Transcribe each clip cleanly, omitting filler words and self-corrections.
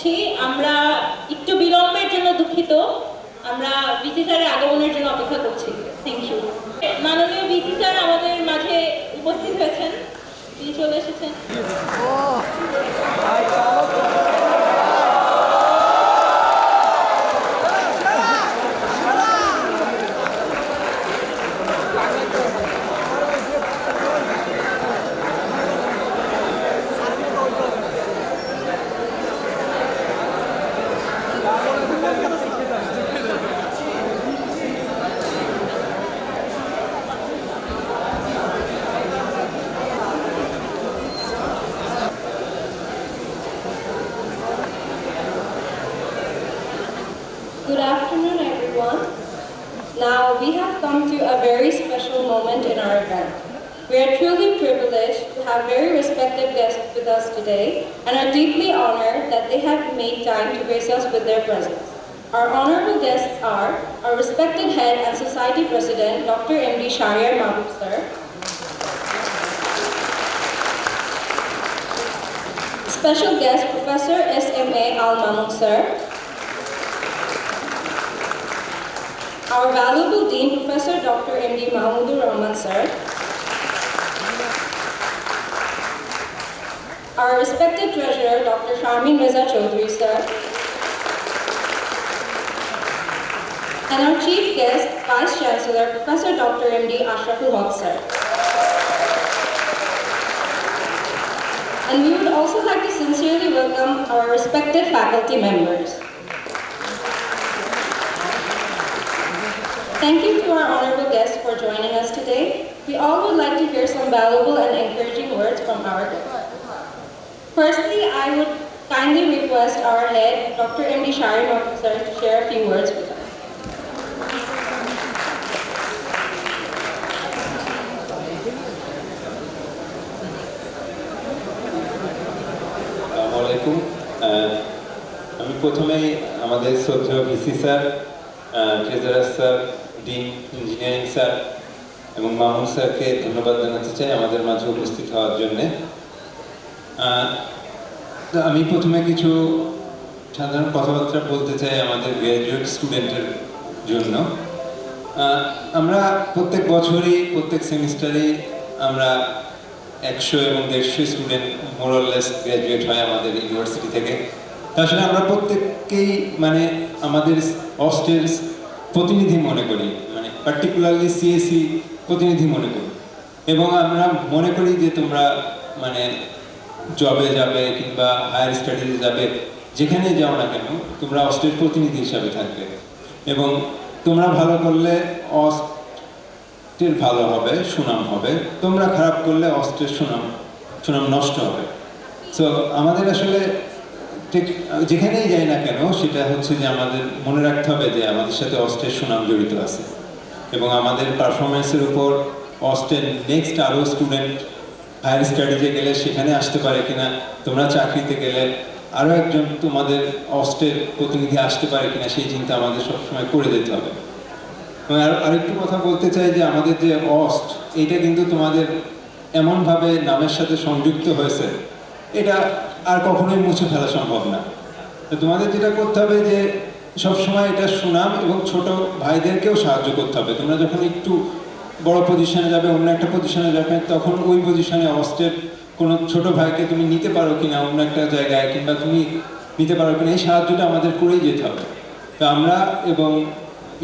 করছি। আমরা একটু বিলম্বের জন্য দুঃখিত। আমরা ভিসি স্যারের আগমনের জন্য অপেক্ষা করছি। Thank you. মাননীয় ভিসি স্যার আমাদের মাঝে উপস্থিত হয়েছেন, তিনি চলে এসেছেন। Good afternoon, everyone. Now, we have come to a very special moment in our event. We are truly privileged to have very respected guests with us today and are deeply honored that they have made time to grace us with their presence. Our honorable guests are our respected head and society president, Dr. M.D. Shahriar Mahbub sir, special guest, Professor S.M.A. Al-Mamun sir, our valuable Dean, Professor Dr. M.D. Mahmudur Rahman sir, our respected treasurer, Dr. Sharmin Reza Chaudhry sir, and our chief guest, Vice Chancellor, Professor Dr. M.D. Ashraful Haq sir. And we would also like to sincerely welcome our respected faculty members. Thank you to our honorable guests for joining us today. We all would like to hear some valuable and encouraging words from our guests. Firstly, I would kindly request our head, Dr. M.D. Shahriar Mahbub sir, to share a few words with us. আসসালামু আলাইকুম। আমি প্রথমেই আমাদের শ্রদ্ধেয় VC sir, treasurer sir, dean, engineering sir এবং মামুন স্যারকে ধন্যবাদ জানাতে চাই আমাদের মাঝে উপস্থিত হওয়ার জন্যে। আমি প্রথমে কিছু সাধারণ কথাবার্তা বলতে চাই আমাদের গ্র্যাজুয়েট স্টুডেন্টের জন্য। আমরা প্রত্যেক বছরই প্রত্যেক সেমিস্টারেই আমরা 100 এবং 150 স্টুডেন্ট মোরলেস গ্র্যাজুয়েট হয় আমাদের ইউনিভার্সিটি থেকে। তাছাড়া আমরা প্রত্যেককেই মানে আমাদের অস্টের প্রতিনিধি মনে করি, মানে পার্টিকুলারলি সিএসি প্রতিনিধি মনে করি, এবং আমরা মনে করি যে তোমরা মানে জবে যাবে কিংবা হায়ার স্টাডিজে যাবে, যেখানে যাও না কেন তোমরা অস্টের প্রতিনিধি হিসাবে থাকবে, এবং তোমরা ভালো করলে অস্টের ভালো হবে, সুনাম হবে, তোমরা খারাপ করলে অস্টের সুনাম নষ্ট হবে। সো আমাদের আসলে ঠিক যেখানেই যাই না কেন সেটা হচ্ছে যে আমাদের মনে রাখতে হবে যে আমাদের সাথে অস্টের সুনাম জড়িত আছে, এবং আমাদের পারফরমেন্সের উপর অস্টের নেক্সট আরও স্টুডেন্ট হায়ার স্টাডিজে গেলে সেখানে আসতে পারে কিনা, তোমরা চাকরিতে গেলে আরও একজন তোমাদের অস্টের প্রতিনিধি আসতে পারে কিনা, সেই চিন্তা আমাদের সবসময় করে যেতে হবে। আরেকটু কথা বলতে চাই যে আমাদের যে অস্ট, এইটা কিন্তু তোমাদের এমনভাবে নামের সাথে সংযুক্ত হয়েছে, এটা আর কখনোই মুছে ফেলা সম্ভব না। তো তোমাদের যেটা করতে হবে যে সবসময় এটা সুনাম এবং ছোট ভাইদেরকেও সাহায্য করতে হবে। তোমরা যখন একটু বড় পজিশনে যাবে, অন্য একটা পজিশনে যাবে, তখন ওই পজিশনে অস্টের কোনো ছোট ভাইকে তুমি নিতে পারো কিনা অন্য একটা জায়গায়, কিংবা তুমি নিতে পারো কিনা, এই সাহায্যটা আমাদের করেই যেতে হবে। তো আমরা এবং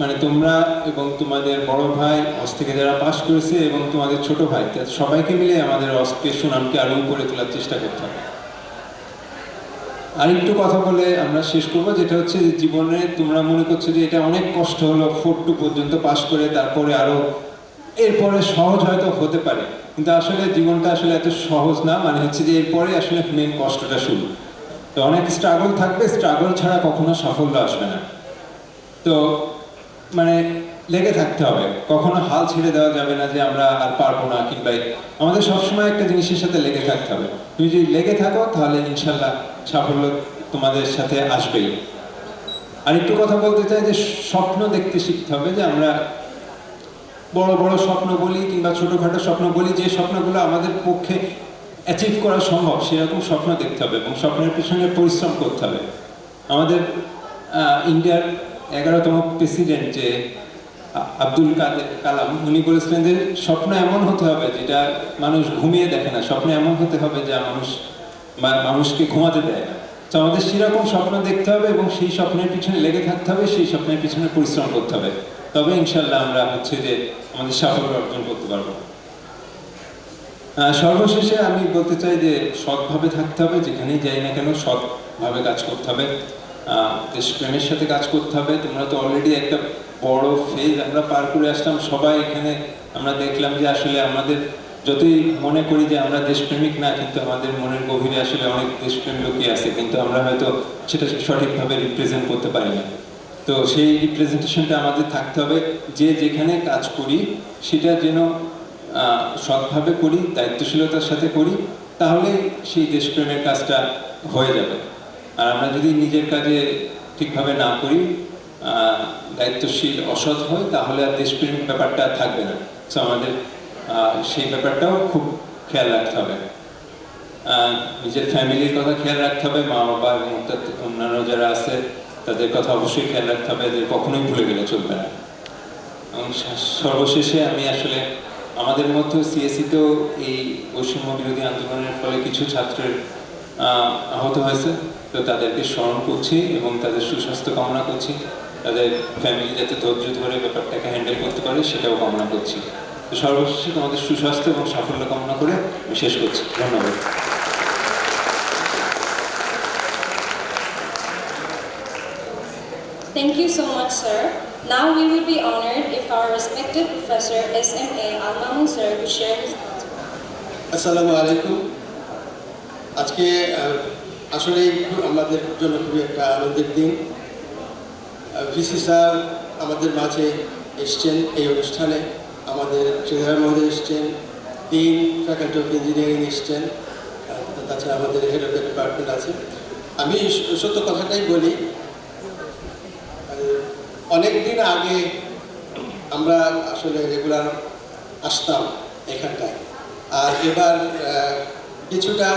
মানে তোমরা এবং তোমাদের বড় ভাই অস্ট থেকে যারা পাস করেছে এবং তোমাদের ছোট ভাই, সবাইকে মিলে আমাদের অস্টকে সুনামকে আরও উপরে তোলার চেষ্টা করতে হবে। আর একটু কথা বলে আমরা শেষ করবো, যেটা হচ্ছে জীবনে তোমরা মনে করছো যে এটা অনেক কষ্ট হলো 4-2 পর্যন্ত পাস করে, তারপরে আরও এরপরে সহজ হয়তো হতে পারে, কিন্তু আসলে জীবনটা আসলে এত সহজ না। মানে হচ্ছে যে এরপরে আসলে মেন কষ্টটা শুরু। তো অনেক স্ট্রাগল থাকবে, স্ট্রাগল ছাড়া কখনো সাফল্য আসবে না। তো মানে লেগে থাকতে হবে, কখনো হাল ছেড়ে দেওয়া যাবে না যে আমরা আর পারবো না, কিংবা আমাদের সবসময় একটা জিনিসের সাথে লেগে থাকতে হবে। তুমি যদি লেগে থাকো তাহলে ইনশাল্লাহ সাফল্য তোমাদের সাথে আসবেই। আর একটু কথা বলতে চাই যে স্বপ্ন দেখতে শিখতে হবে, যে আমরা বড় বড় স্বপ্ন বলি কিংবা ছোটখাটো স্বপ্ন বলি, যে স্বপ্নগুলো আমাদের পক্ষে অ্যাচিভ করা সম্ভব সেরকম স্বপ্ন দেখতে হবে এবং স্বপ্নের পিছনে পরিশ্রম করতে হবে। আমাদের ইন্ডিয়ার 11তম প্রেসিডেন্ট যে আব্দুল কাদের কালাম, উনি বলেছিলেন যে স্বপ্ন এমন হতে হবে যেটা মানুষ ঘুমিয়ে দেখে না, স্বপ্ন এমন হতে হবে যা মানুষকে ঘুমাতে দেয় না। তো আমাদের সেরকম স্বপ্ন দেখতে হবে এবং সেই স্বপ্নের পিছনে লেগে থাকতে হবে, সেই স্বপ্নের পিছনে পরিশ্রম করতে হবে, তবে ইনশাল্লাহ আমরা যে আমাদের সাফল্য অর্জন করতে পারবো। সর্বশেষে আমি বলতে চাই যে সৎভাবে থাকতে হবে, যেখানেই যাই না কেন সৎভাবে কাজ করতে হবে, দেশপ্রেমের সাথে কাজ করতে হবে। তোমরা তো অলরেডি একটা বড় ফেজ আমরা পার করে আসলাম সবাই এখানে। আমরা দেখলাম যে আসলে আমাদের যতই মনে করি যে আমরা দেশপ্রেমিক না, কিন্তু আমাদের মনের গভীরে আসলে অনেক দেশপ্রেম লুকিয়ে আছে, কিন্তু আমরা হয়তো সেটা সঠিকভাবে রিপ্রেজেন্ট করতে পারি না। তো সেই রিপ্রেজেন্টেশনটা আমাদের থাকতে হবে, যে যেখানে কাজ করি সেটা যেন সৎভাবে করি, দায়িত্বশীলতার সাথে করি, তাহলে সেই দেশপ্রেমের কাজটা হয়ে যাবে। আর আমরা যদি নিজের কাজে ঠিকভাবে না করি, দায়িত্বশীল অসৎ হয়, তাহলে আর দেশপ্রেমিক ব্যাপারটা থাকবে না। তো আমাদের সেই ব্যাপারটাও খুব খেয়াল রাখতে হবে। নিজের ফ্যামিলির কথা খেয়াল রাখতে হবে, মা বাবা এবং অন্যান্য যারা আছে তাদের কথা অবশ্যই খেয়াল রাখতে হবে, এদের কখনোই ভুলে গেলে চলবে না। এবং সর্বশেষে আমি আসলে আমাদের মধ্যে সিএসিতেও এই বৈষম্য বিরোধী আন্দোলনের ফলে কিছু ছাত্রের আহত হয়েছে, তো তাদেরকে স্মরণ করছি এবং তাদের সুস্বাস্থ্য কামনা করছি। তাদের ফ্যামিলি যাতে ধৈর্য ধরে ব্যাপারটাকে হ্যান্ডেল করতে পারে সেটাও কামনা করছি। তো সর্বশেষে তোমাদের সুস্বাস্থ্য এবং সাফল্য কামনা করে আমি শেষ করছি। ধন্যবাদ। Thank you so much, sir. Now we would be honored if our respected Professor SMA Al-Mamun sir would share his thoughts. আসসালামু আলাইকুম। আজকে আসলে আমাদের জন্য খুবই একটা আনন্দের দিন। ভিসি স্যার আমাদের মাঝে এসছেন এই অনুষ্ঠানে, আমাদের ট্রেজারার মহোদয় এসছেন, ডিন ফ্যাকাল্টি অফ ইঞ্জিনিয়ারিং এসছেন, তাছাড়া আমাদের হেড অফ দ্য ডিপার্টমেন্ট আছে। আমি সত্য কথাটাই বলি, অনেক দিন আগে আমরা আসলে রেগুলার আসতাম এখানটায়, আর এবার কিছুটা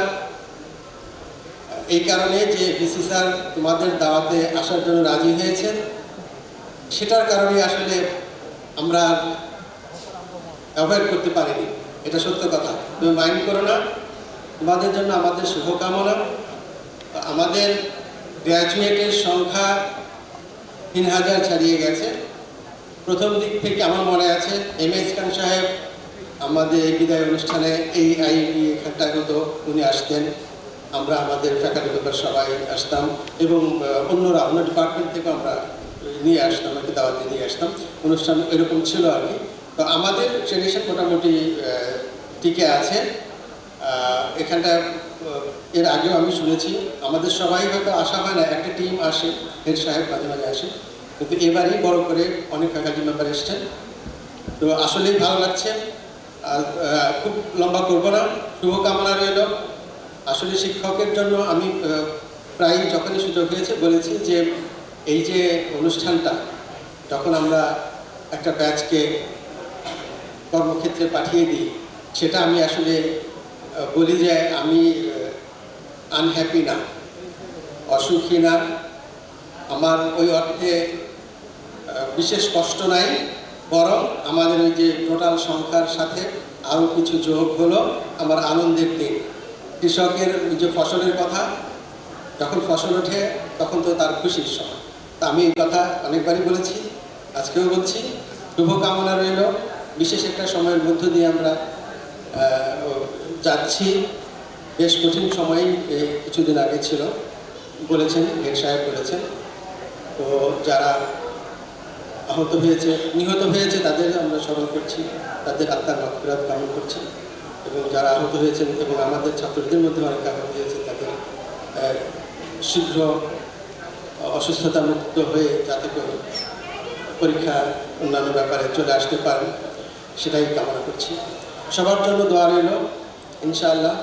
এই কারণে যে ভিসি স্যার তোমাদের দাওয়াতে আসার জন্য রাজি হয়েছেন, সেটার কারণে আসলে আমরা অ্যাভয়েড করতে পারিনি, এটা সত্য কথা। তুমি মাইন্ড করো না, তোমাদের জন্য আমাদের শুভকামনা। আমাদের গ্র্যাজুয়েটের সংখ্যা 3000 ছাড়িয়ে গেছে। প্রথম দিক থেকে আমার মনে আছে MS খান সাহেব আমাদের বিদায় অনুষ্ঠানে এই আইবি এখানটায় হতো, উনি আসতেন, আমরা আমাদের ফ্যাকাল্টি মেম্বার সবাই আসতাম এবং অন্যরা অন্য ডিপার্টমেন্ট থেকে আমরা নিয়ে আসতাম, একটা দাওয়াতে নিয়ে আসতাম। অনুষ্ঠান এরকম ছিল আর কি। তো আমাদের ট্রেডিশন মোটামুটি টিকে আছে এখানটা। এর আগেও আমি শুনেছি আমাদের সবাই হয়তো আসা হয় না, একটা টিম আসে, হেড সাহেব মাঝে মাঝে আসে, কিন্তু এবারই বড় করে অনেক ফ্যাকাল্টি মেম্বার এসছেন। তো আসলেই ভালো লাগছে। আর খুব লম্বা করব না, শুভকামনা রইল। আসলে শিক্ষকের জন্য আমি প্রায় যখনই সুযোগ হয়েছে বলেছি যে এই যে অনুষ্ঠানটা, যখন আমরা একটা ব্যাচকে কর্মক্ষেত্রে পাঠিয়ে দিই, সেটা আমি আসলে বলি যে আমি আনহ্যাপি না, অসুখী না, আমার ওই অর্থে বিশেষ কষ্ট নাই, বরং আমাদের ওই যে টোটাল সংখ্যার সাথে আরও কিছু যোগ হলো আমার আনন্দের দিন। কৃষকের যে ফসলের কথা, যখন ফসল ওঠে তখন তো তার খুশির সময়। তা আমি এই কথা অনেকবারই বলেছি, আজকেও বলছি, শুভকামনা রইল। বিশেষ একটা সময়ের মধ্য দিয়ে আমরা যাচ্ছি। বেশ কঠিন সময় কিছুদিন আগে ছিল, বলেছেন হেড সাহেব বলেছেন। তো যারা আহত হয়েছে, নিহত হয়েছে, তাদের আমরা স্মরণ করছি, তাদের আত্মার মাগফিরাত কামনা করছি। এবং যারা আহত হয়েছেন এবং আমাদের ছাত্রদের মধ্যে অনেক আহত হয়েছে, তাদের শীঘ্র অসুস্থতা মুক্ত হয়ে যাতে করে পরীক্ষা অন্যান্য ব্যাপারে চলে আসতে পারেন, সেটাই কামনা করছি। সবার জন্য দোয়া রইল, ইনশাআল্লাহ।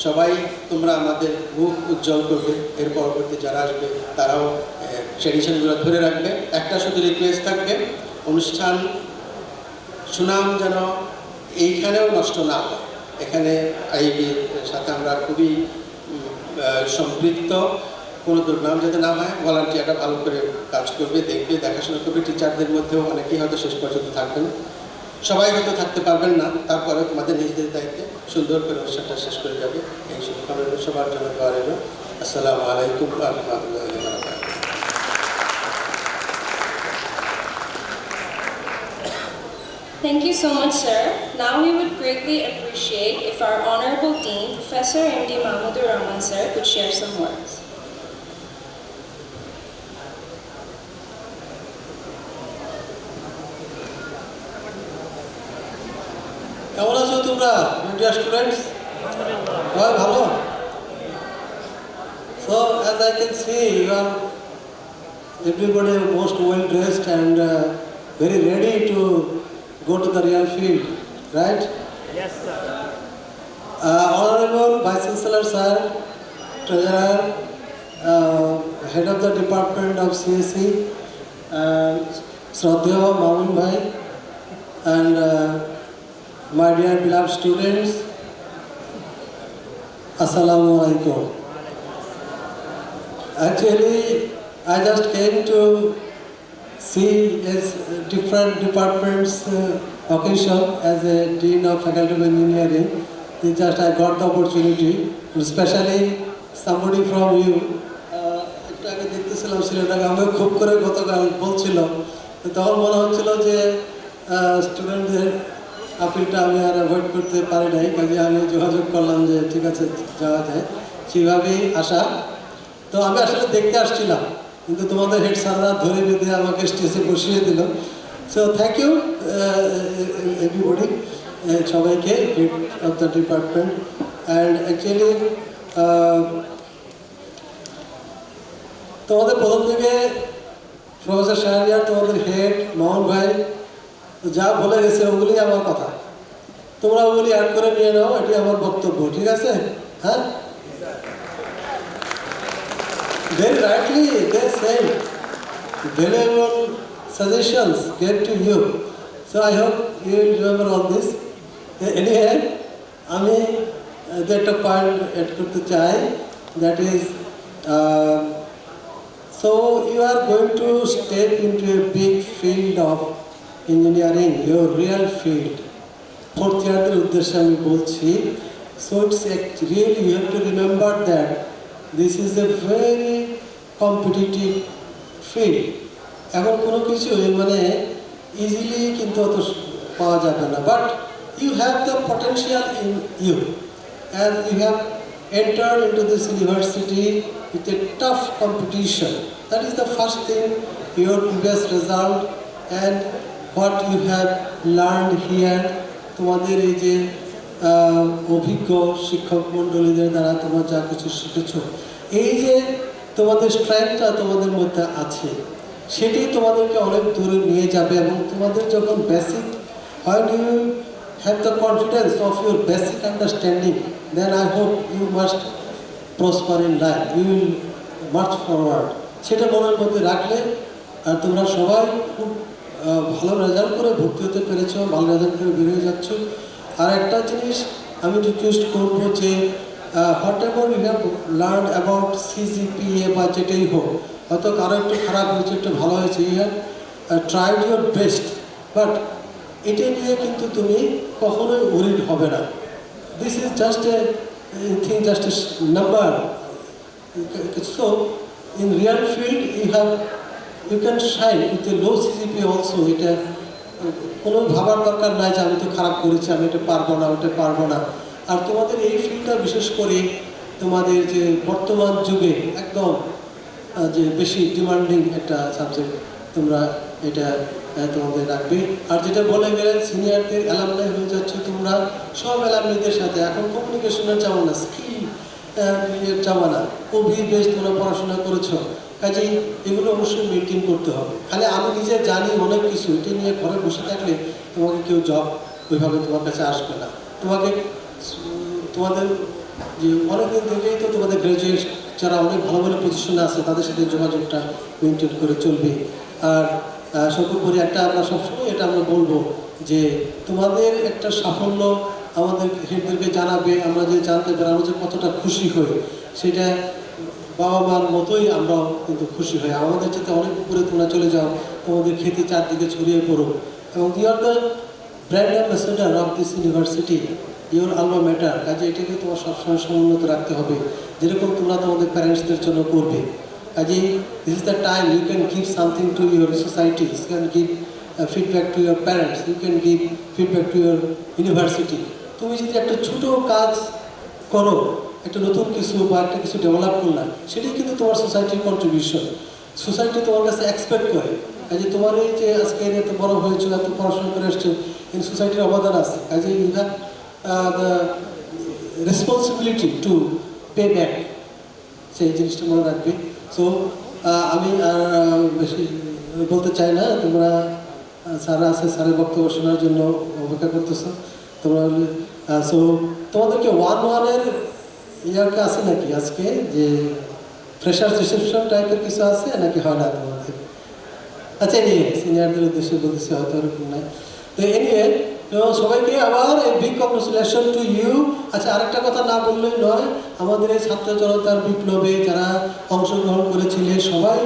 সবাই তোমরা আমাদের মুখ উজ্জ্বল করবে, এর পরবর্তী যারা আসবে তারাও ট্রেডিশনগুলো ধরে রাখবে। একটা শুধু রিকোয়েস্ট থাকবে, অনুষ্ঠান সুনাম যেন এইখানেও নষ্ট না হয়। এখানে আইবির সাথে আমরা খুবই সম্পৃক্ত কোনো দুর্নাম যাতে না হয়, ভলান্টিয়াররা ভালো করে কাজ করবে, দেখবে, দেখাশোনা করবে। টিচারদের মধ্যেও অনেকেই হয়তো শেষ পর্যন্ত থাকবেন, সবাই হয়তো থাকতে পারবেন না, তারপরে তোমাদের নিজেদের দায়িত্বে সুন্দর করে অনুষ্ঠানটা শেষ করে যাবে। এই শুভকামনা সবার জন্য দোয়া রইল। আসসালামু আলাইকুম ওয়া রাহমাতুল্লাহি ওয়া বারাকাতুহু। Thank you so much, sir. Now we would greatly appreciate if our Honorable Dean, Professor M.D. Mahmudur Rahman, sir, could share some words. কেমন আছো তোমরা ডিয়ার স্টুডেন্টস? সবাই ভালো? So as I can see, you are everybody most well dressed and very ready to go to the real field, right? Yes, sir. Honorable Vice Chancellor sir, Treasurer, Head of the Department of CSE, Shraddheya Mamun Bhai, and my dear beloved students, Assalamu alaikum. Actually, I just came to see as different departments occasion as a Dean of Faculty of Engineering. Just I got the opportunity, especially somebody from you. একটু আগে দেখতেছিলাম ছেলেটাকে, আমাকে খুব করে গতকাল বলছিল, তখন মনে হচ্ছিল যে স্টুডেন্টদের আপিলটা আমি আর অ্যাভয়েড করতে পারি নাই, কাজে আমি যোগাযোগ করলাম যে ঠিক আছে যাওয়া যায়, সেইভাবেই আসা। তো আমি আসলে দেখতে আসছিলাম, কিন্তু তোমাদের হেড স্যাররা ধরে বেঁধে আমাকে স্টেজে বসিয়ে দিল। সো থ্যাংক ইউ এভরিবডি, সবাইকে, head of the department. And actually তোমাদের প্রথম থেকে প্রফেসর শাহরিয়ার, তোমাদের হেড মোহন ভাই যা বলে গেছে ওগুলি আমার কথা, তোমরা ওগুলি অ্যাড করে নিয়ে নাও, এটি আমার বক্তব্য, ঠিক আছে? হ্যাঁ, very rightly they said valuable suggestions get to you, so I hope you will remember all this. Anyway, আমি যে একটা পয়েন্ট অ্যাড করতে চাই, that is so you are going to step into a big field of engineering, your real field. Fourth year উদ্দেশ্যে আমি বলছি, so it's really you have to remember that this is a very competitive field. এখন কোনো কিছু মানে easily কিন্তু অত পাওয়া যাবে না, but you have the potential in you, and you have entered into this university with a tough competition. That is the first thing, your previous result and what you have learned here. তোমাদের এই যে অভিজ্ঞ শিক্ষক মণ্ডলীদের দ্বারা তোমরা যা কিছু শিখেছো, এই যে তোমাদের স্ট্রেংথটা তোমাদের মধ্যে আছে, সেটি তোমাদেরকে অনেক দূরে নিয়ে যাবে। এবং তোমাদের যখন basic, when you have the confidence of your basic understanding, then I hope you must prosper in life, you will march forward. সেটা মনের মধ্যে রাখলে, আর তোমরা সবাই খুব ভালো রেজাল্ট করে ভর্তি হতে পেরেছো, ভালো রেজাল্ট করে বেরিয়ে যাচ্ছ। আর একটা জিনিস আমি রিকোয়েস্ট করবো যে whatever you have learn about CGPA বা যেটাই হোক, হয়তো কারো একটু খারাপ হয়েছে, একটু ভালো হয়েছে, you have tried your best, but এটা নিয়ে কিন্তু তুমি কখনোই ওরিড হবে না। This is just a thing, just a number. So in real field you can shine with a low CGPA also. এটা কোনো ভাবার দরকার নাই যে আমি তো খারাপ করেছি, আমি এটা পারবো না, ওটা পারবো না। আর তোমাদের এই ফিল্ডটা বিশেষ করে তোমাদের যে বর্তমান যুগে একদম যে বেশি ডিমান্ডিং একটা সাবজেক্ট, তোমরা এটা তোমাদের রাখবে। আর যেটা বলে গেলেন সিনিয়রদের অ্যালামনাই হয়ে যাচ্ছে, তোমরা সব অ্যালামনিদের সাথে এখন কমিউনিকেশনের জামানা, স্কিল জামানা, বেশ তোমরা পড়াশোনা করেছো, কাজেই এগুলো অবশ্যই মেনটেন করতে হবে। খালি আমি নিজে জানি অনেক কিছু, এটা নিয়ে ঘরে বসে থাকলে তোমাকে কেউ জব ওইভাবে তোমার কাছে আসবে না। তোমাকে তোমাদের যে অনেকদিন থেকেই তো তোমাদের গ্র্যাজুয়েট যারা অনেক ভালো ভালো পজিশনে আছে, তাদের সাথে যোগাযোগটা মেনটেন করে চলবে। আর সর্বোপরি একটা আমরা সবসময় এটা আমরা বলবো যে তোমাদের একটা সাফল্য আমাদের হেডদেরকে জানাবে, আমরা যে জানতে পারি, আমরা যে কতটা খুশি হই, সেটা বাবা মার মতোই আমরাও কিন্তু খুশি হই। আমাদের যাতে অনেক উপরে তোমরা চলে যাও, তোমাদের খ্যাতি চারদিকে ছড়িয়ে পড়ো, এবং you are the brand ambassador of this university, your alma mater. কাজে এটাকে তোমার সবসময় সমুন্নত রাখতে হবে, যেরকম তোমরা তোমাদের প্যারেন্টসদের জন্য করবে। কাজে this is the time you can give something to your society, you can give feedback to your parents, you can give feedback to your university. তুমি যদি একটা ছোটো কাজ করো, একটা নতুন কিছু বা একটা কিছু ডেভেলপ করলাম, সেটাই কিন্তু তোমার সোসাইটির কন্ট্রিবিউশন। সোসাইটি তোমার কাছে এক্সপেক্ট করে। কাজে তোমার এই যে আজকে এত বড় হয়েছো, এত পড়াশোনা করে এসছো, এই সোসাইটির অবদান আছে। কাজে you have the responsibility to pay back, সেই জিনিসটা মনে রাখবে। সো আমি আর বেশি বলতে চাই না, তোমরা স্যার আছে, স্যারের বক্তব্য শোনার জন্য অপেক্ষা করতেছো তোমরা। সো তোমাদেরকে 1-1-এর ইয়ারকে আছে নাকি আজকে, যে ফ্রেশার্স রিসেপশন টাইপের কিছু আছে নাকি হয় না তোমাদের? আচ্ছা, নিয়ে সিনিয়রদের উদ্দেশ্যে বলতেছি, হয়তো ওরকম নাই। তো এনিওয়ে, তো সবাইকে আবার বিগ কংগ্রেচুলেশন টু ইউ। আচ্ছা, আরেকটা কথা না বললেই নয়, আমাদের এই ছাত্র জনতার বিপ্লবে যারা অংশগ্রহণ করেছিলে, সবাই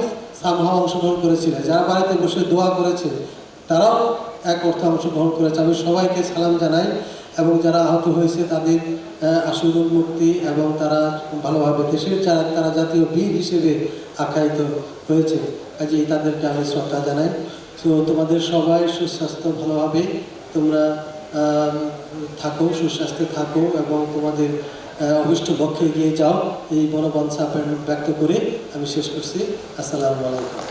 সামহাও অংশগ্রহণ করেছিলে। যারা বাড়িতে বসে দোয়া করেছে, তারাও এক অর্থে অংশগ্রহণ করেছে। আমি সবাইকে সালাম জানাই, এবং যারা আহত হয়েছে তাদের আশুরোগ মুক্তি, এবং তারা ভালোভাবে দেশের তারা জাতীয় বীর হিসেবে আখ্যায়িত হয়েছে। কাজেই তাদেরকে আমি শ্রদ্ধা জানাই। তো তোমাদের সবাই সুস্বাস্থ্য, ভালোভাবে তোমরা থাকো, সুস্বাস্থ্যে থাকো, এবং তোমাদের অভিষ্ট লক্ষ্যে এগিয়ে যাও, এই মনোবাঞ্ছা ব্যক্ত করে আমি শেষ করছি। আসসালামু আলাইকুম।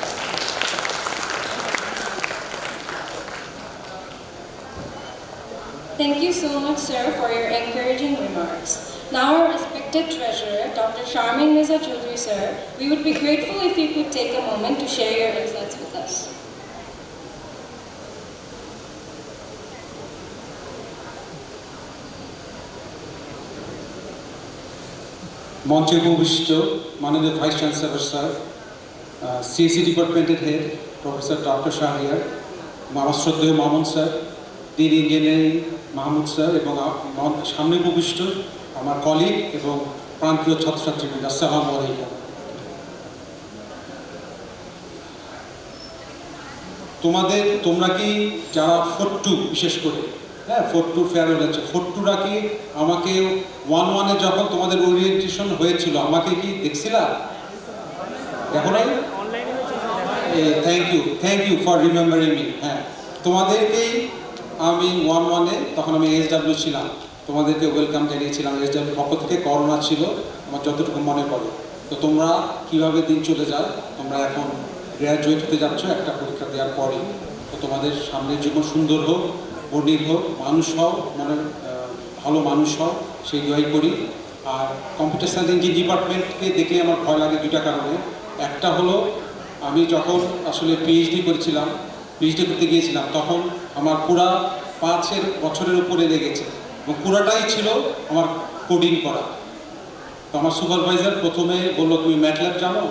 Thank you so much, sir, for your encouraging remarks. Now, our respected treasurer, Dr. Sharmin Mirza Chaudhry, sir, we would be grateful if you could take a moment to share your insights with us. মঞ্চে উপবিষ্ট মাননীয় vice chancellor sir, CSC ডিপার্টমেন্টের head professor doctor Shahriar, আমার শ্রদ্ধেয় Mamun sir, dean engineering Mahmud sir, এবং সামনে উপবিষ্ট আমার কলিগ এবং প্রান্তীয় ছাত্রছাত্রীবৃন্দ, আসসালামু আলাইকুম। তোমরা কি যারা 4-2 বিশেষ করে, হ্যাঁ 4-2 ফেয়ারওয়েল আছে, 4-2রা কি আমাকে 1-1-এ যখন তোমাদের ওরিয়েন্টেশন হয়েছিল আমাকে কি দেখছিলা? দেখো নাই? Thank you for remembering me. হ্যাঁ, তোমাদেরকেই আমি 1-1-এ, তখন আমি এসডাব্লিউ ছিলাম, তোমাদেরকে ওয়েলকাম জানিয়েছিলাম এসডাব্লিউ পক্ষ থেকে। করোনা ছিল আমার যতটুকু মনে পড়ে। তো তোমরা কিভাবে দিন চলে যায়, তোমরা এখন গ্র্যাজুয়েট হতে যাচ্ছ একটা পরীক্ষা দেওয়ার পরে। তো তোমাদের সামনের জীবন সুন্দর হোক, বর্ণিল হোক, মানুষ হও, মানে ভালো মানুষ হও, সেই দোয়াই করি। আর কম্পিউটার সায়েন্স ইঞ্জিনিয়ারিং ডিপার্টমেন্টকে দেখলে আমার ভয় লাগে দুইটা কারণে। একটা হলো, আমি যখন আসলে পিএইচডি করেছিলাম, পিএইচডি করতে গিয়েছিলাম, তখন আমার পুরা 5 বছরের উপরে লেগেছে, এবং পুরাটাই ছিল আমার কোডিং করা। তো আমার সুপারভাইজার প্রথমে বললো, তুমি ম্যাটল্যাব জানো?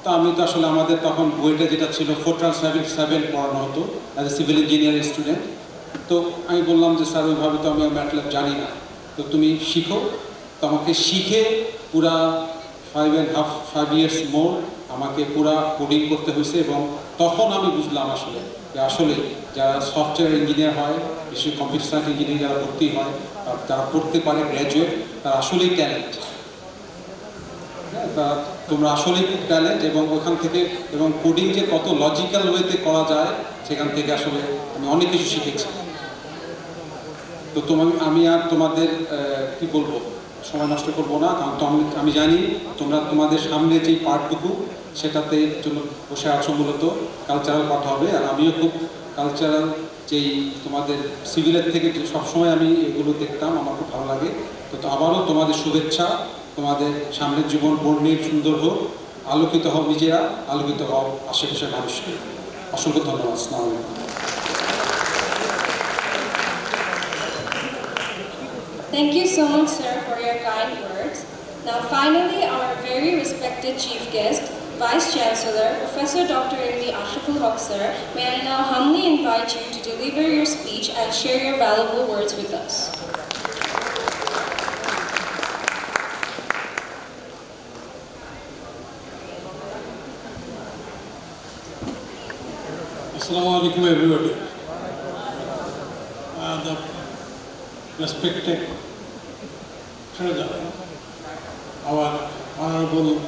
তো আমি তো আসলে আমাদের তখন বইটা যেটা ছিল ফোরট্রান 77 পড়ানো হতো as a civil engineering student. তো আমি বললাম যে স্যার ওইভাবে তো আমি ম্যাটল্যাব জানি না, তো তুমি শিখো। তো আমাকে শিখে পুরা 5.5 ইয়ার্স মোর আমাকে পুরা কোডিং করতে হয়েছে। এবং তখন আমি বুঝলাম আসলে যে আসলে যারা সফটওয়্যার ইঞ্জিনিয়ার হয়, বিশেষ কম্পিউটার সায়েন্স ইঞ্জিনিয়ারিং যারা ভর্তি হয়, যারা পড়তে পারে গ্র্যাজুয়েট, তারা আসলেই ট্যালেন্ট। হ্যাঁ, তা তোমরা আসলেই খুব ট্যালেন্ট, এবং ওখান থেকে, এবং কোডিং যে কত লজিক্যাল ওয়েতে করা যায়, সেখান থেকে আসলে আমি অনেক কিছু শিখেছি। তো আমি আর তোমাদের কি বলবো, সময় নষ্ট করবো না, কারণ তো আমি জানি তোমরা তোমাদের সামনে যেই পার্টটুকু সেটাতে জন্য বসে আছো, মূলত কালচারাল পাঠ হবে। আর আমিও খুব কালচারাল যেই তোমাদের সিভিলের থেকে সবসময় আমি এগুলো দেখতাম, আমার খুব ভালো লাগে। তো আবারও তোমাদের শুভেচ্ছা, তোমাদের সামনের জীবন বর্ণিল সুন্দর হোক, আলোকিত হও নিজেরা, আলোকিত হও আশেপাশের মানুষকে। অসংখ্য ধন্যবাদ। আসসালামু আলাইকুম। Thank you so much, sir, for your kind words. Now, finally, our very respected chief guest, Vice Chancellor, Professor Dr. M.D. Ashraful Haq, sir, may I now humbly invite you to deliver your speech and share your valuable words with us. Assalamu alaikum everybody. The respected treasurer, our honorable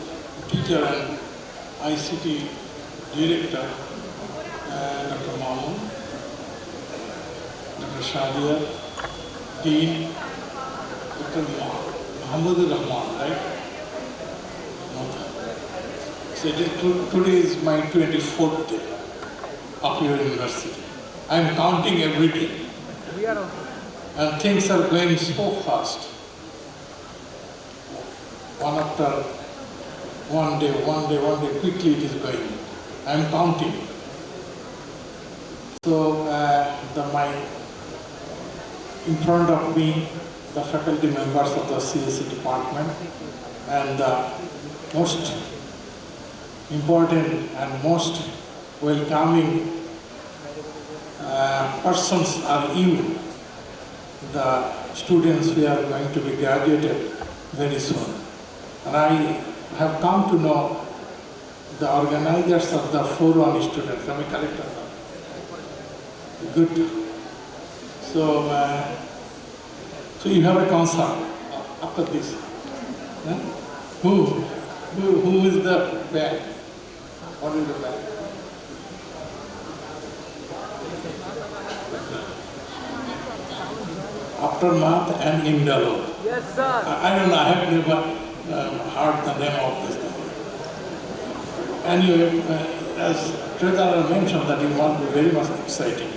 teacher and ICT director, Dr. Mamun, Dr. Shadia, Dean, Dr. Muhammad Rahman, right? So today is my 24th day of your university. I am counting every day. And things are going so fast. One after one day, quickly it is going. I am counting. So in front of me, the faculty members of the CSE department and the most important and most welcoming persons are you, the students who are going to be graduated very soon. And I have come to know the organizers of the 4-1 students. I'm a collector. Good. So you have a concert after this. Huh? Who is the band? What is the band? Aftermath and Indalo. Yes, sir. I don't know, I have never heard the name of this thing. Anyway, as Treasurer mentioned, that it must be very much exciting.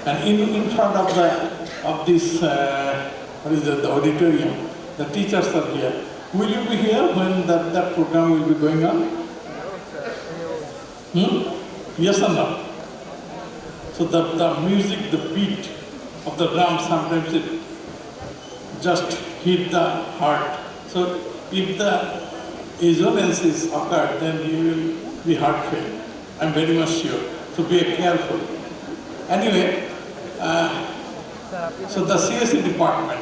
And in front of this, the auditorium, the teachers are here. Will you be here when that program will be going on? Yes or no? So the music, the beat of the drum, sometimes it just hit the heart. So if the resonances occur, then you will be heartfelt. I'm very much sure. So be careful. Anyway, so the CSE department,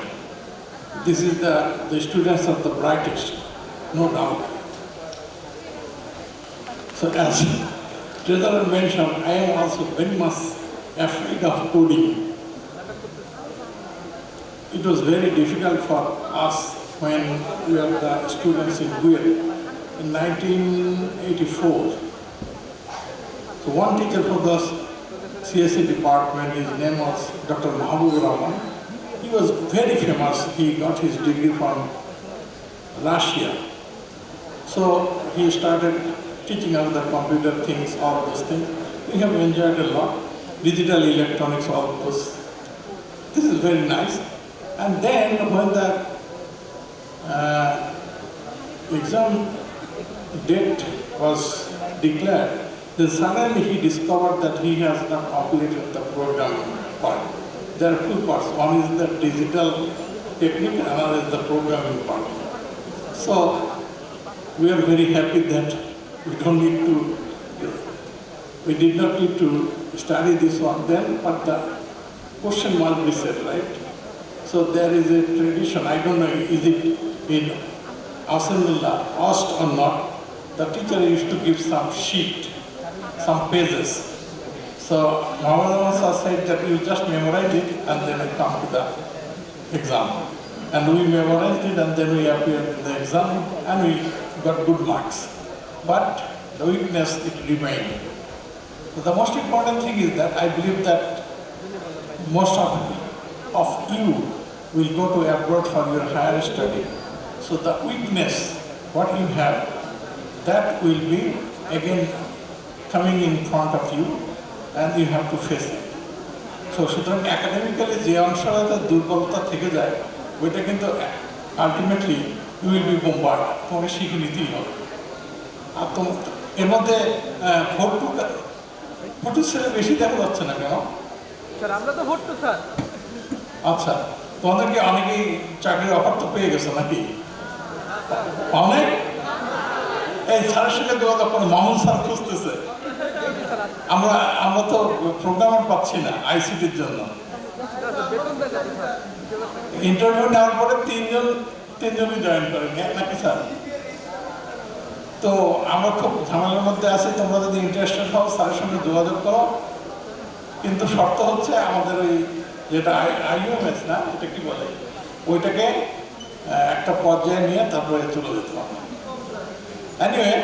this is the students of the brightest, no doubt. So as Treasurer mentioned, I am also very much afraid of coding. It was very difficult for us when we were the students in GUIL in 1984. So one teacher for the CSE department, his name was Dr. Muhammad Rahman. He was very famous. He got his degree from Russia. So he started teaching us the computer things, all those things. We have enjoyed a lot. Digital electronics, all those. This is very nice. And then when the exam date was declared, then suddenly he discovered that he has not completed the programming part. There are two parts. One is the digital technique, another is the programming part. So we are very happy that we did not need to study this one then, but the question must be said, right? So there is a tradition, I don't know, is it in Asanullah, asked or not, the teacher used to give some sheet, some pages. So Muhammad Rahman said that you just memorize it and then you come to the exam. And we memorized it and then we appeared in the exam and we got good marks. But the weakness, it remained. So the most important thing is that I believe that most of you will go to abroad for your higher study. So the weakness, what you have, that will be again coming in front of you and you have to face it. So সুতরাং academically যে অংশটা দুর্বলতা থেকে যায় ওইটা কিন্তু ultimately you will be bombarded, তোমাকে শিখে নিতেই হবে। আর এর মধ্যে ফটো ছেলে বেশি দেখা যাচ্ছে না কেন? স্যার আমরা তো ভোট তো স্যার। আচ্ছা, তোমাদেরকে অনেকেই চাকরির অফার তো পেয়ে গেছে নাকি? অনেক? এই স্যারের সঙ্গে যোগাযোগ করে, মামুন স্যার খুঁজতেছে। আমরা তো প্রোগ্রামার পাচ্ছি না আইসিটির জন্য। ইন্টারভিউ নেওয়ার পরে তিনজনই জয়েন করেন নাকি স্যার? তো আমরা খুব ঝামেলার মধ্যে আছি, তোমরা যদি ইন্টারেস্টেড হও স্যারের সঙ্গে যোগাযোগ করো, কিন্তু শর্ত হচ্ছে আমাদের ওই যেটা আইইউএমএস না, এটা কি বলে, ওইটাকে একটা পর্যায়ে নিয়ে তারপরে চলে যেতে হবে। এনিওয়ে,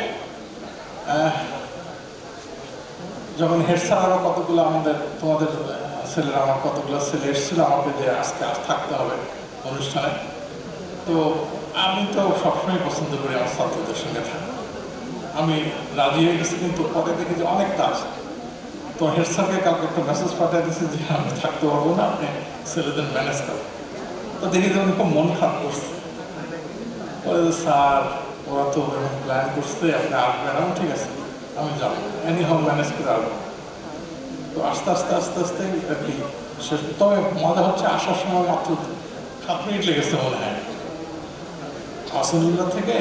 যখন হেড স্যার আরও কতগুলো আমাদের তোমাদের ছেলেরা, আমার কতগুলো ছেলে এসেছিল আমাকে যে আজকে আর থাকতে হবে অনুষ্ঠানে, তো আমি তো সবসময় পছন্দ করি আমার ছাত্রদের সঙ্গে থাকা। আমি রাজি হয়ে গেছি, কিন্তু পরে দেখি যে অনেক কাজ। তো হেড স্যারকে কাউকে একটা মেসেজ পাঠিয়ে দিয়েছি যে আমি থাকতে পারবো না, আপনি ছেলেদের ম্যানেজ করেন। তো দেখি যে উনি খুব মন খারাপ করছে, বলে যে স্যার ওরা তো প্ল্যান করছে, আপনি আসবেন। আমি ঠিক আছে, আমি যাবো, এনি হাউ ম্যানেজ করে আসবো। তো আস্তে আস্তে আস্তে আস্তে আর কি শেষ। তবে মজা হচ্ছে আসার সময় মাত্র 7 মিনিট লেগেছে মনে হয়। হাসনুল্লাহ থেকে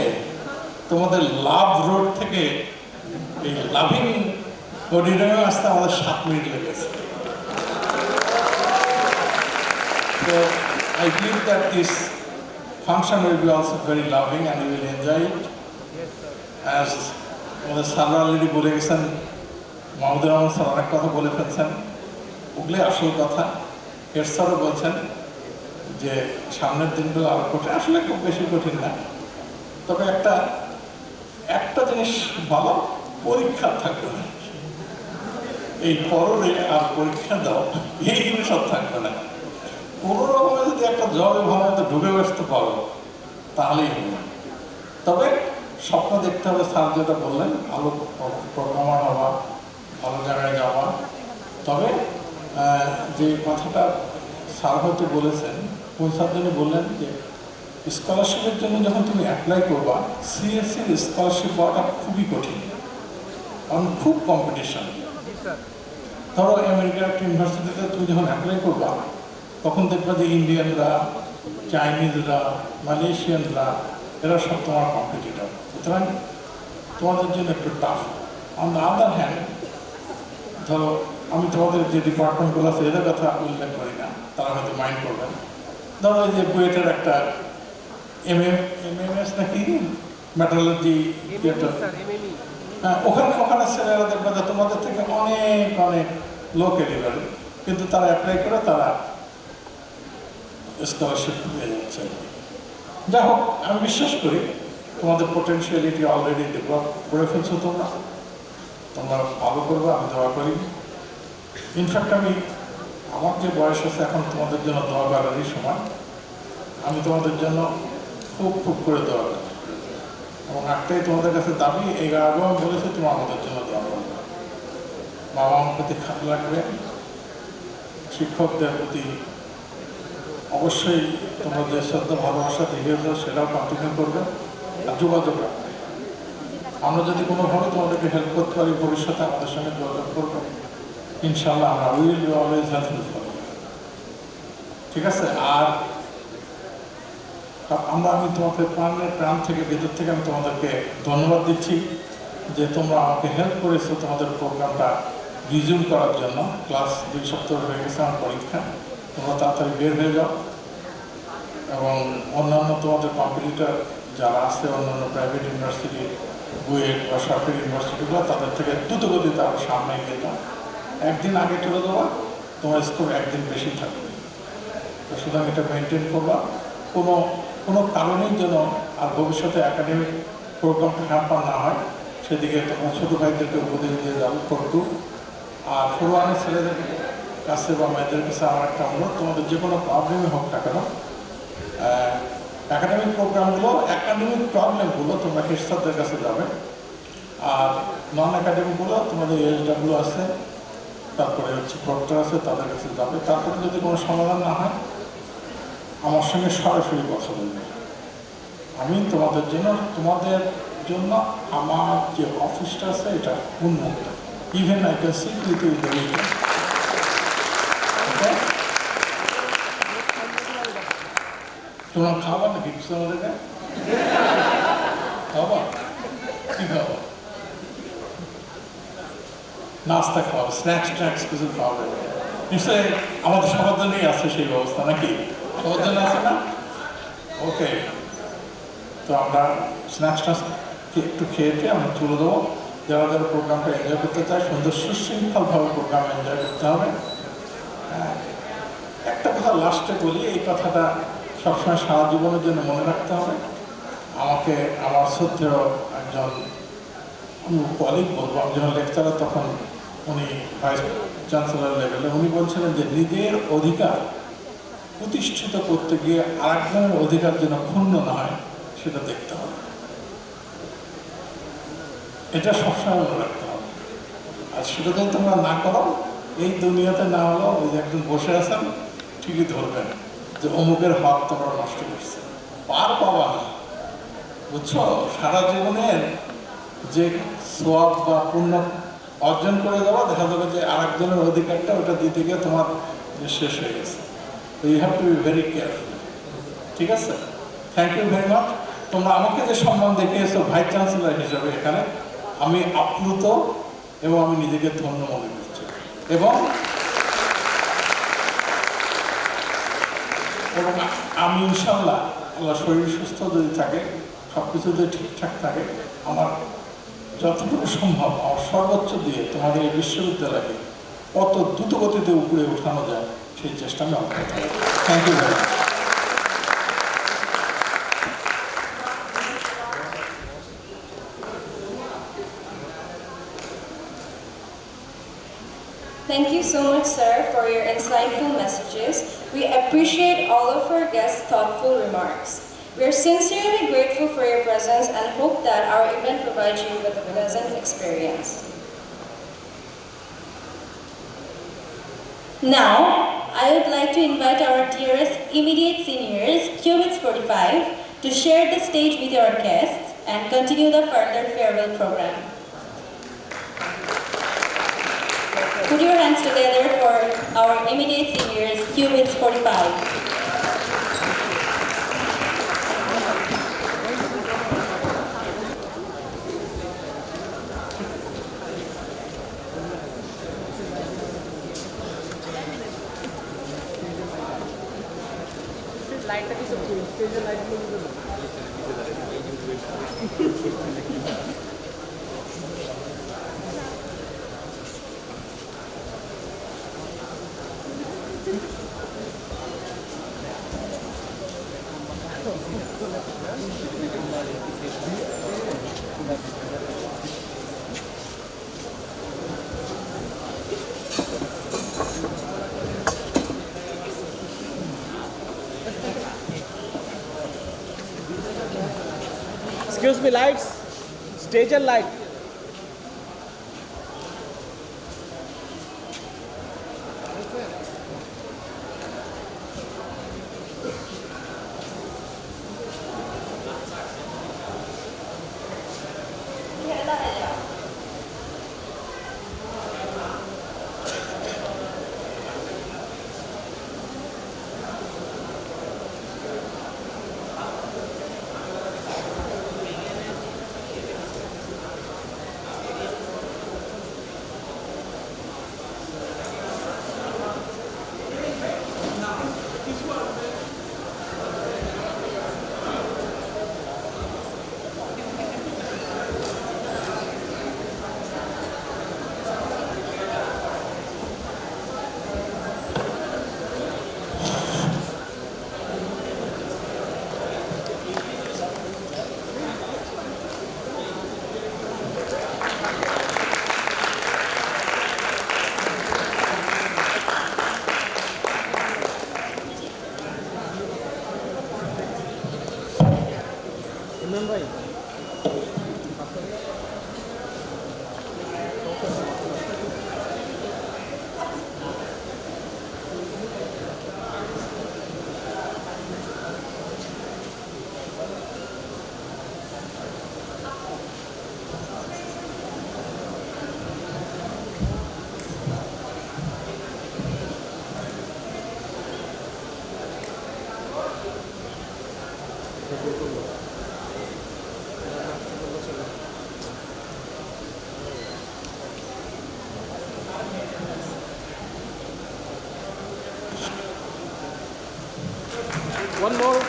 তোমাদের লাভ রোড থেকে এই লাভিং অডিটোরিয়ামে আসতে আমাদের 7 মিনিট লেগেছে। So I believe that this function will be also very loving and you will enjoy it. As আমাদের স্যার অলরেডি বলে গেছেন, মাহমুদুর রহমান স্যার অনেক কথা বলে ফেলছেন, ওগুলোই আসল কথা। হেড স্যারও বলছেন যে সামনের দিনগুলো আরো কঠিন, আসলে খুব বেশি কঠিন না। তবে একটা জিনিস ভালো, পরীক্ষা থাকবে না। এই পরে আর পরীক্ষা দাও, এই জিনিস আর থাকবে না। কোনো রকমে যদি একটা জবে ভালোমতো ঢুকে বসতে পারো তাহলেই হবে। তবে স্বপ্ন দেখতে হবে, স্যার যেটা বললেন, ভালো প্রোগ্রামার হওয়া, ভালো জায়গায় যাওয়া। তবে যে কথাটা স্যার হয়তো বলেছেন, ওই স্যার জন্য বললেন যে স্কলারশিপের জন্য যখন তুমি অ্যাপ্লাই করবা, সিএসসির স্কলারশিপ পাওয়াটা খুবই কঠিন, কারণ খুব কম্পিটিশন। ধরো আমেরিকার একটা ইউনিভার্সিটিতে তুমি যখন অ্যাপ্লাই করবা, তখন দেখবা যে ইন্ডিয়ানরা, চাইনিজরা, মালয়েশিয়ানরা, এরা সব তোমার কম্পিটিটর। সুতরাং তোমাদের জন্য একটু tough. On the other hand, ধরো আমি তোমাদের যে ডিপার্টমেন্টগুলো আছে এদের কথা উল্লেখ করি না, তারা হয়তো মাইন্ড করবেন। ধরো এই যে বুয়েটের একটা এমএমএস নাকি মেটালজি, হ্যাঁ, ওখানে ছেলেরা দেখবে যে তোমাদের থেকে অনেক অনেক লো ক্যালিবারের, কিন্তু তারা অ্যাপ্লাই করে তারা স্কলারশিপ পেয়ে যাচ্ছে। যাই হোক, আমি বিশ্বাস করি তোমাদের পোটেনশিয়ালিটি অলরেডি ডেভেলপ করে ফেলছো, তোমরা ভালো করবে, আমি দোয়া করি। ইনফ্যাক্ট আমার যে বয়স আছে এখন, তোমাদের জন্য দোয়া করারই সময়। আমি তোমাদের জন্য খুব খুব করে দোয়া করি, এবং একটাই তোমাদের কাছে দাবি, এই আগেও আমি বলেছি, তোমার আমাদের জন্য দোয়া করবে। বাবা মার প্রতি খেয়াল রাখবে, শিক্ষকদের প্রতি অবশ্যই তোমরা যে শ্রদ্ধা ভালোবাসা দেখিয়েছ সেটাও কন্টিনিউ করবে, আর যোগাযোগ রাখবে। আমরা যদি কোনোভাবে তোমাদেরকে হেল্প করতে পারি ভবিষ্যতে, আমাদের সঙ্গে যোগাযোগ করবে, ইনশাল্লাহ আমরা উইল বি অলওয়েজ হেল্পফুল। ঠিক আছে? আর আমি তোমাদের প্রাণ থেকে, ভেতর থেকে আমি তোমাদেরকে ধন্যবাদ দিচ্ছি যে তোমরা আমাকে হেল্প করেছো তোমাদের প্রোগ্রামটা রিজিউম করার জন্য। ক্লাস 2 সপ্তাহ হয়ে গেছে আমার পরীক্ষা, তোমরা তাড়াতাড়ি বের হয়ে যাও, এবং অন্যান্য তোমাদের কম্পিটিটর যারা আছে, অন্যান্য প্রাইভেট ইউনিভার্সিটি, বুয়েট বা সরকারি ইউনিভার্সিটিগুলো, তাদের থেকে দ্রুতগতিতে আরও সামনে এগিয়ে যাও। একদিন আগে চলে যাওয়া, তোমার স্কোর একদিন বেশি থাকবে। তো সুতরাং এটা মেনটেন করবা, কোনো কারণেই যেন আর ভবিষ্যতে একাডেমিক প্রোগ্রামটা হ্যাম্পার না হয়, সেদিকে তোমার ছোটো ভাইদেরকে উপদেশ দিয়ে যাবো করতু। আর ফোরওয়ানের ছেলেদের কাছে বা মেয়েদের কাছে আমার একটা অনুরোধ, তোমাদের যে কোনো প্রবলেমই হোক না কেন, একাডেমিক প্রবলেমগুলো তোমরা হেডস্টারদের কাছে যাবে, আর নন একাডেমিকগুলো তোমাদের এসডব্লিউ আছে, তারপরে হচ্ছে প্রক্টর আছে, তাদের কাছে যাবে। তারপরে যদি কোনো সমাধান না হয়, আমার সঙ্গে সরাসরি কথা বলবে। আমি তোমাদের জন্য আমার যে অফিসটা আছে এটা উন্মুক্ত। Even I can sit with you the weekend. তোমরা খাওয়া নাকি কিছু আমাদেরকে খাওয়া? কি খাওয়া? নাস্তা খাওয়া, স্ন্যাক্স কিছু খাওয়া যাবে নিশ্চয়ই। আমাদের সবার জন্যই আছে সেই ব্যবস্থা, নাকি সবার জন্য আছে না? ওকে, তো আমরা স্ন্যাক্সটা একটু খেয়ে আমরা তুলে দেবো। যারা যারা প্রোগ্রামটা এনজয় করতে চায় সুন্দর সুশৃঙ্খলভাবে প্রোগ্রাম এনজয় করতে হবে। একটা কথা লাস্টে বলি, এই কথাটা সবসময় সারা জীবনের জন্য মনে রাখতে হবে। আমাকে আমার শ্রদ্ধেয় একজন কলিগ বলবো, আমি যখন লেকচারার তখন উনি ভাইস চ্যান্সেলর লেভেলে, উনি বলছিলেন যে নিজের অধিকার প্রতিষ্ঠিত করতে গিয়ে আরেকজনের অধিকার যেন ক্ষুণ্ণ না হয় সেটা দেখতে হবে। এটা সবসময় মনে রাখতে হবে। আর সেটা যদি তোমরা না করো, এই দুনিয়াতে না হলেও ওই যে একজন বসে আছেন ঠিকই ধরবেন যে অমুকের হক তোমরা নষ্ট করছে, পার পাবা না, বুঝছো? সারা জীবনের যে সোয়াব বা পুণ্য অর্জন করে দেওয়া, দেখা যাবে যে আরেকজনের অধিকারটা ওটা দিতে গিয়ে তোমার শেষ হয়ে গেছে। তো you have to be very careful, ঠিক আছে? Thank you very much. তোমরা আমাকে যে সম্মান দেখিয়েছো ভাইস চ্যান্সেলর হিসেবে, এখানে আমি আপ্লুত এবং আমি নিজেকে ধন্য মনে করছি। এবং আমি ইনশাল্লাহ, আল্লাহ শরীর সুস্থ যদি থাকে, সব কিছু যদি ঠিকঠাক থাকে, আমার যতটুকু সম্ভব আমার সর্বোচ্চ দিয়ে তোমাদের এই বিশ্ববিদ্যালয়কে কত দ্রুত গতিতে উপরে উঠানো যায় সেই চেষ্টা আমি অব্যাহত থাকবো। Thank you very much. Thank you so much, sir, for your insightful messages. We appreciate all of our guests' thoughtful remarks. We are sincerely grateful for your presence and hope that our event provides you with a pleasant experience. Now, I would like to invite our dearest immediate seniors, Qubits 45, to share the stage with our guests and continue the further farewell program. Put your hands together for our immediate seniors, Qubits 45. লাইটটা কিছু স্টেজের লাইটগুলো Excuse me, lights, stage and light. One more.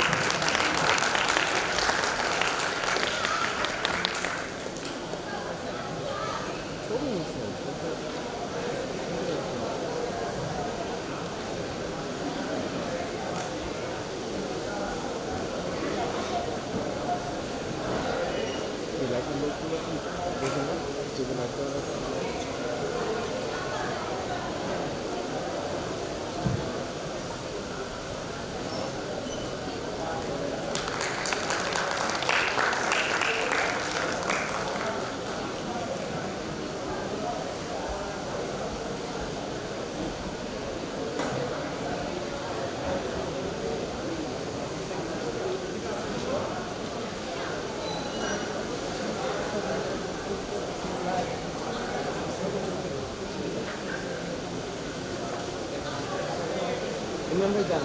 Remember that.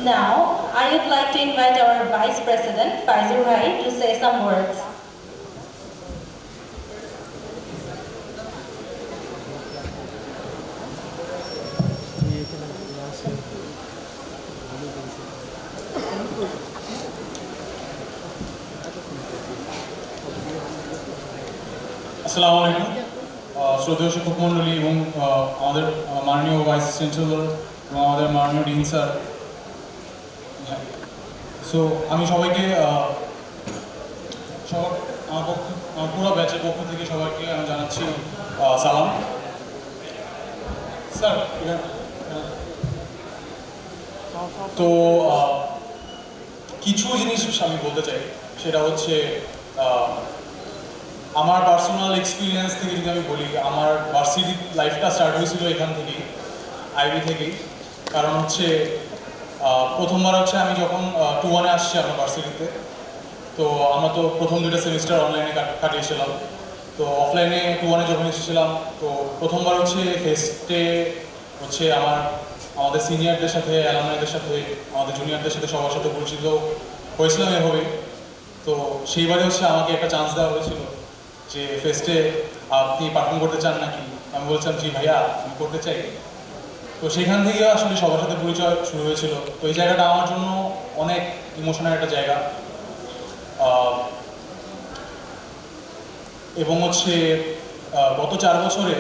Now, I would like to invite our Vice President, Faizur Rai, to say some words. আসসালামু আলাইকুম শ্রদ্ধেয় শিক্ষক মণ্ডলী এবং আমাদের মাননীয় ভাইস চ্যান্সেলর এবং আমাদের মাননীয় ডিন স্যার। সো আমি সবাইকে আমার পুরো ব্যাচের পক্ষ থেকে সবাইকে আমি জানাচ্ছি সালাম। স্যার তো কিছু জিনিস আমি বলতে চাই, সেটা হচ্ছে আমার পার্সোনাল এক্সপিরিয়েন্স থেকে যদি আমি বলি, আমার ভার্সিটি লাইফটা স্টার্ট হয়েছিল এখান থেকেই, আইবি থেকেই। কারণ হচ্ছে প্রথমবার হচ্ছে আমি যখন 2-1-এ আসছি আমার ভার্সিটিতে, তো আমরা তো প্রথম 2টা সেমিস্টার অনলাইনে কাটিয়েছিলাম। তো অফলাইনে 2-1-এ যখন এসেছিলাম, তো প্রথমবার হচ্ছে ফেস্টে হচ্ছে আমাদের সিনিয়রদের সাথে, অ্যালামনাইদের সাথে, আমাদের জুনিয়রদের সাথে সবার সাথে পরিচিত হয়েছিলাম এভাবে। তো সেইবারে হচ্ছে আমাকে একটা চান্স দেওয়া হয়েছিল যে ফেস্টে আপনি পারফর্ম করতে চান নাকি। আমি বলছিলাম জি ভাইয়া আমি করতে চাই। তো সেখান থেকে আসলে সবার সাথে পরিচয় শুরু হয়েছিল। তো এই জায়গাটা আমার জন্য অনেক ইমোশনাল একটা জায়গা। এবং হচ্ছে গত 4 বছরে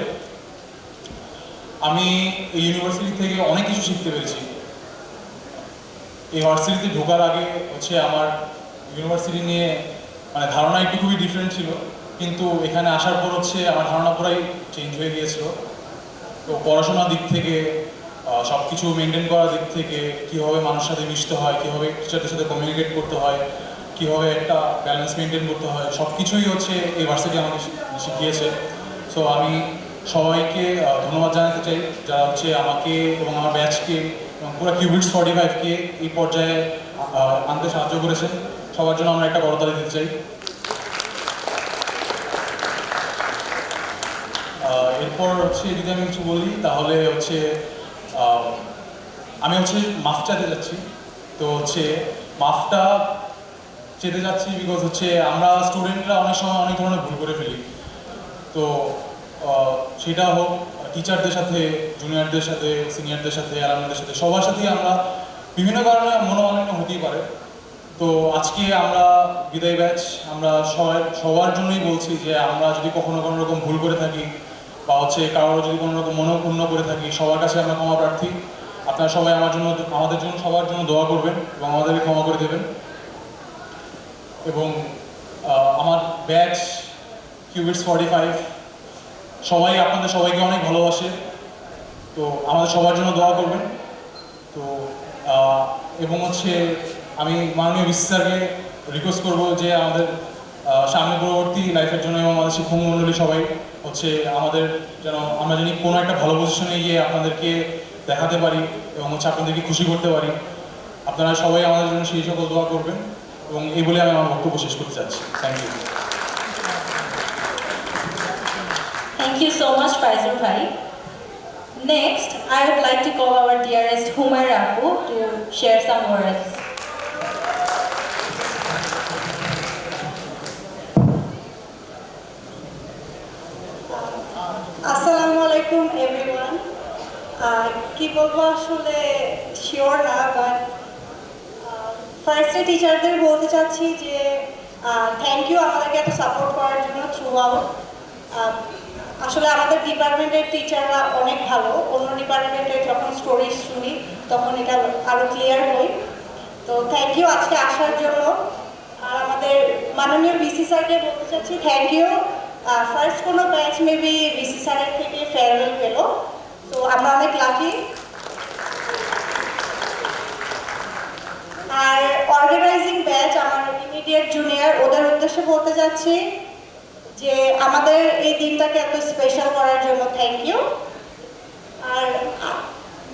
আমি এই ইউনিভার্সিটি থেকে অনেক কিছু শিখতে পেরেছি। এই ভার্সিটিতে ঢোকার আগে হচ্ছে আমার ইউনিভার্সিটি নিয়ে মানে ধারণা একটু খুবই ডিফারেন্ট ছিল, কিন্তু এখানে আসার পর হচ্ছে আমার ধারণা পুরাই চেঞ্জ হয়ে গিয়েছিল। তো পড়াশোনার দিক থেকে, সব কিছু মেনটেন করার দিক থেকে, কীভাবে মানুষের সাথে মিশতে হয়, কীভাবে টিচারদের সাথে কমিউনিকেট করতে হয়, কীভাবে একটা ব্যালেন্স মেনটেন করতে হয়, সব কিছুই হচ্ছে এই ভার্সিটি আমাকে শিখিয়েছে। সো আমি সবাইকে ধন্যবাদ জানাতে চাই যারা হচ্ছে আমাকে এবং আমার ব্যাচকে এবং পুরো কিউবিটস 45কে এই পর্যায়ে আনতে সাহায্য করেছেন। সবার জন্য আমরা একটা করতালি দিতে চাই। এরপর হচ্ছে যদি আমি কিছু বলি তাহলে হচ্ছে আমি হচ্ছে মাফ চাইতে যাচ্ছি। তো হচ্ছে মাফটা চেতে যাচ্ছি বিকজ হচ্ছে আমরা স্টুডেন্টরা অনেক সময় অনেক ধরনের ভুল করে ফেলি। তো সেটা হোক টিচারদের সাথে, জুনিয়রদের সাথে, সিনিয়রদের সাথে, অ্যালামনাইদের সাথে, সবার সাথেই আমরা বিভিন্ন কারণে মনোমালিন্য হতেই পারে। তো আজকে আমরা বিদায় ব্যাচ, আমরা সবার জন্যই বলছি যে আমরা যদি কখনো কোনো রকম ভুল করে থাকি বা হচ্ছে কারোর যদি কোনো রকম মনোক্ষুণ্ণ করে থাকি, সবার কাছে আমরা ক্ষমা প্রার্থী। আপনারা সবাই আমাদের জন্য সবার জন্য দোয়া করবেন এবং আমাদেরকে ক্ষমা করে দেবেন। এবং আমার ব্যাচ কিউবিটস 45 আপনাদের সবাইকে অনেক ভালোবাসে। তো আমাদের সবার জন্য দোয়া করবেন। তো এবং হচ্ছে আমি মাননীয় ভিসি স্যারকে রিকোয়েস্ট করবো যে আমাদের সামনে পরবর্তী লাইফের জন্য এবং আমাদের শিক্ষক মণ্ডলী সবাই হচ্ছে আমাদের যেন আমরা জানি কোনো একটা ভালো পজিশনে গিয়ে আপনাদেরকে দেখাতে পারি এবং হচ্ছে আপনাদেরকে খুশি করতে পারি। আপনারা সবাই আমাদের জন্য সেই সকল দোয়া করবেন এবং এই বলে আমি আমার বক্তব্য শেষ করতে চাচ্ছি। Thank you. Thank you so much, Faisal Bhai. Next, I would like to call our dearest Humaira Apu to share some words. আসসালামু আলাইকুম এভরিওয়ান। কি বলবো আসলে শিওর না, বাট ফার্স্টে টিচারদের বলতে চাচ্ছি যে থ্যাংক ইউ আমাদেরকে এত সাপোর্ট করার জন্য থ্রু আউট। আসলে আমাদের ডিপার্টমেন্টের টিচাররা অনেক ভালো, অন্য ডিপার্টমেন্টের যখন স্টোরি শুনি তখন এটা আরও ক্লিয়ার হই। তো থ্যাংক ইউ আজকে আসার জন্য। আর আমাদের মাননীয় ভিসি স্যারকে বলতে চাচ্ছি থ্যাংক ইউ। ফার্স্ট কোনো ব্যাচ মেবি ভিসি স্যারের থেকে ফেয়ারওয়েল পেল, তো আমরা অনেক লাকি। আর অর্গানাইজিং ব্যাচ আমার ইমিডিয়েট জুনিয়র, ওদের উদ্দেশ্যে বলতে চাচ্ছি যে আমাদের এই দিনটাকে এত স্পেশাল করার জন্য থ্যাংক ইউ। আর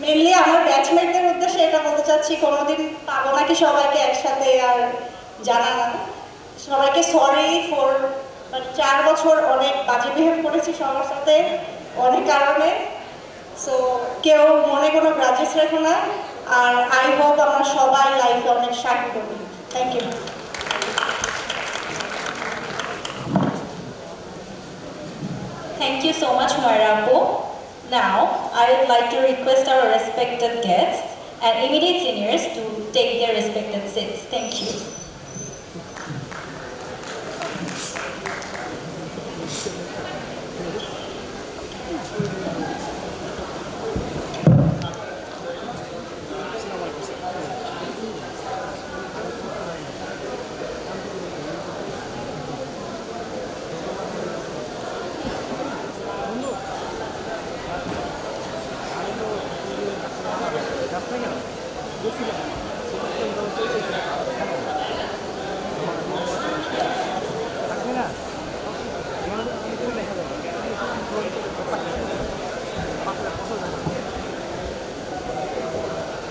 মেনলি আমার ব্যাচমেটদের উদ্দেশ্যে এটা বলতে চাচ্ছি কোনোদিন পাবো নাকি সবাইকে একসাথে আর জানা না, সবাইকে সরি ফর 4 বছর অনেক বাজে বিহেভ করেছি সবার সাথে অনেক কারণে। সো কেউ মনে কোনো গ্রাজেস রেখো না, আর আই হোপ আমরা সবাই লাইফে অনেক শাইন করি। Thank you. Thank you so much, Humaira Apu. Now, I would like to request our respected guests and immediate seniors to take their respected seats. Thank you.